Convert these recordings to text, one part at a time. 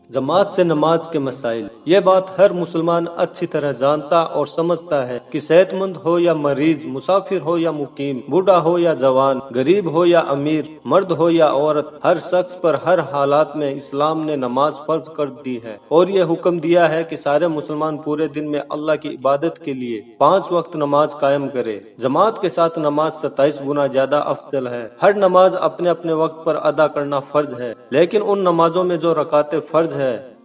जमात से नमाज के मसाइल। ये बात हर मुसलमान अच्छी तरह जानता और समझता है कि सेहतमंद हो या मरीज, मुसाफिर हो या मुकीम, बूढ़ा हो या जवान, गरीब हो या अमीर, मर्द हो या औरत, हर शख्स पर हर हालात में इस्लाम ने नमाज फर्ज कर दी है और ये हुक्म दिया है कि सारे मुसलमान पूरे दिन में अल्लाह की इबादत के लिए 5 वक्त नमाज कायम करे। जमात के साथ नमाज 27 गुना ज्यादा अफजल है। हर नमाज अपने अपने वक्त पर अदा करना फर्ज है, लेकिन उन नमाजों में जो रकातें फर्ज है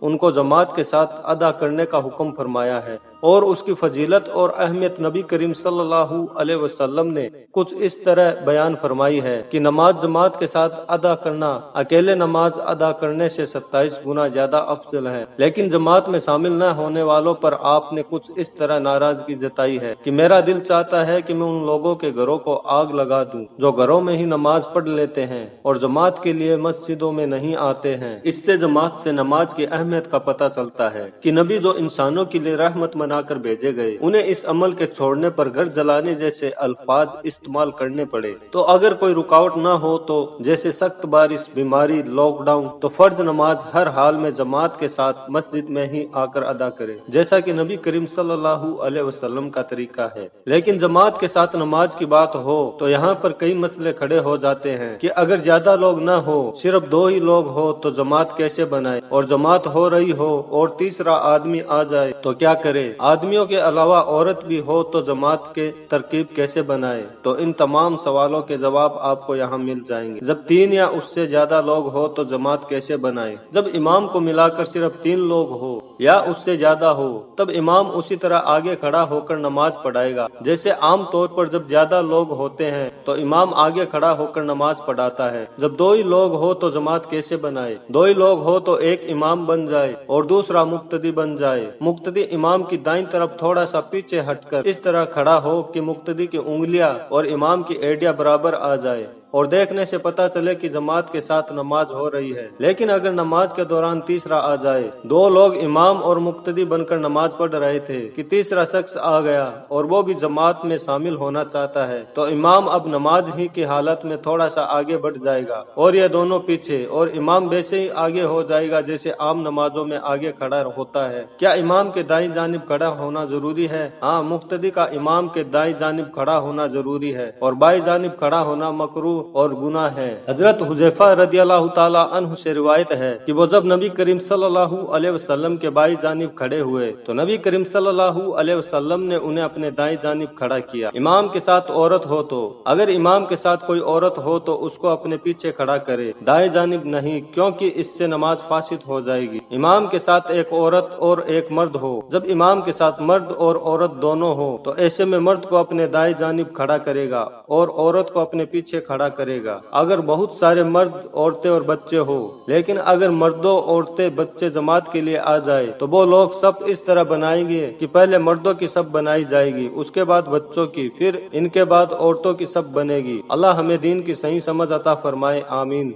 उनको जमात के साथ अदा करने का हुक्म फरमाया है और उसकी फजीलत और अहमियत नबी करीम सल्लल्लाहु अलैहि वसल्लम ने कुछ इस तरह बयान फरमाई है कि नमाज जमात के साथ अदा करना अकेले नमाज अदा करने से 27 गुना ज्यादा अफजल है। लेकिन जमात में शामिल न होने वालों पर आपने कुछ इस तरह नाराजगी जताई है कि मेरा दिल चाहता है कि मैं उन लोगों के घरों को आग लगा दूं जो घरों में ही नमाज पढ़ लेते हैं और जमात के लिए मस्जिदों में नहीं आते हैं। इससे जमात से नमाज की अहमियत का पता चलता है कि नबी जो इंसानों के लिए रहमत बनाकर भेजे गए, उन्हें इस अमल के छोड़ने पर घर जलाने जैसे अल्फाज इस्तेमाल करने पड़े। तो अगर कोई रुकावट न हो तो जैसे सख्त बारिश, बीमारी, लॉकडाउन, तो फर्ज नमाज हर हाल में जमात के साथ मस्जिद में ही आकर अदा करे, जैसा कि नबी करीम सल्लल्लाहु अलैहि वसल्लम का तरीका है। लेकिन जमात के साथ नमाज की बात हो तो यहाँ पर कई मसले खड़े हो जाते हैं कि अगर ज्यादा लोग न हो, सिर्फ 2 ही लोग हो तो जमात कैसे बनाए, और जमात हो रही हो और तीसरा आदमी आ जाए तो क्या करे, आदमियों के अलावा औरत भी हो तो जमात के तरकीब कैसे बनाए। तो इन तमाम सवालों के जवाब आपको यहाँ मिल जाएंगे। जब 3 या उससे ज्यादा लोग हो तो जमात कैसे बनाए। जब इमाम को मिलाकर सिर्फ 3 लोग हो या उससे ज्यादा हो तब इमाम उसी तरह आगे खड़ा होकर नमाज पढ़ाएगा। जैसे आम तौर पर जब ज्यादा लोग होते हैं तो इमाम आगे खड़ा होकर नमाज पढ़ाता है। जब 2 ही लोग हो तो जमात कैसे बनाए। 2 ही लोग हो तो एक इमाम बन जाए और दूसरा मुक्तदी बन जाए। मुक्तदी इमाम की दाईं तरफ थोड़ा सा पीछे हटकर इस तरह खड़ा हो कि मुक्तदी की उंगलियां और इमाम की एड़ियां बराबर आ जाए और देखने से पता चले कि जमात के साथ नमाज हो रही है। लेकिन अगर नमाज के दौरान तीसरा आ जाए, 2 लोग इमाम और मुक्तदी बनकर नमाज पढ़ रहे थे कि तीसरा शख्स आ गया और वो भी जमात में शामिल होना चाहता है, तो इमाम अब नमाज ही की हालत में थोड़ा सा आगे बढ़ जाएगा और ये दोनों पीछे, और इमाम वैसे ही आगे हो जाएगा जैसे आम नमाजों में आगे खड़ा होता है। क्या इमाम के दाईं जानिब खड़ा होना जरूरी है? हाँ, मुक्तदी का इमाम के दाईं जानिब खड़ा होना जरूरी है और बाईं जानिब खड़ा होना मकरूह और गुनाह है। हजरत हुज़ैफा रदियल्लाहु ताला अन्हु से रिवायत है कि वो जब नबी करीम सल्लल्लाहु अलैहि वसल्लम के बाईं जानिब खड़े हुए तो नबी करीम सल्लल्लाहु अलैहि वसल्लम ने उन्हें अपने दाईं जानिब खड़ा किया। इमाम के साथ औरत हो तो अगर इमाम के साथ कोई औरत हो तो उसको अपने पीछे खड़ा करे, दाएं जानिब नहीं, क्योंकि इससे नमाज फासिद हो जाएगी। इमाम के साथ एक औरत और एक मर्द हो, जब इमाम के साथ मर्द और औरत दोनों हो तो ऐसे में मर्द को अपने दाएं जानिब खड़ा करेगा और औरत को अपने पीछे खड़ा करेगा। अगर बहुत सारे मर्द, औरतें और बच्चे हो, लेकिन अगर मर्दों, औरतें, बच्चे जमात के लिए आ जाए तो वो लोग सब इस तरह बनाएंगे कि पहले मर्दों की सब बनाई जाएगी, उसके बाद बच्चों की, फिर इनके बाद औरतों की सब बनेगी। अल्लाह हमें दीन की सही समझ अता फरमाए, आमीन।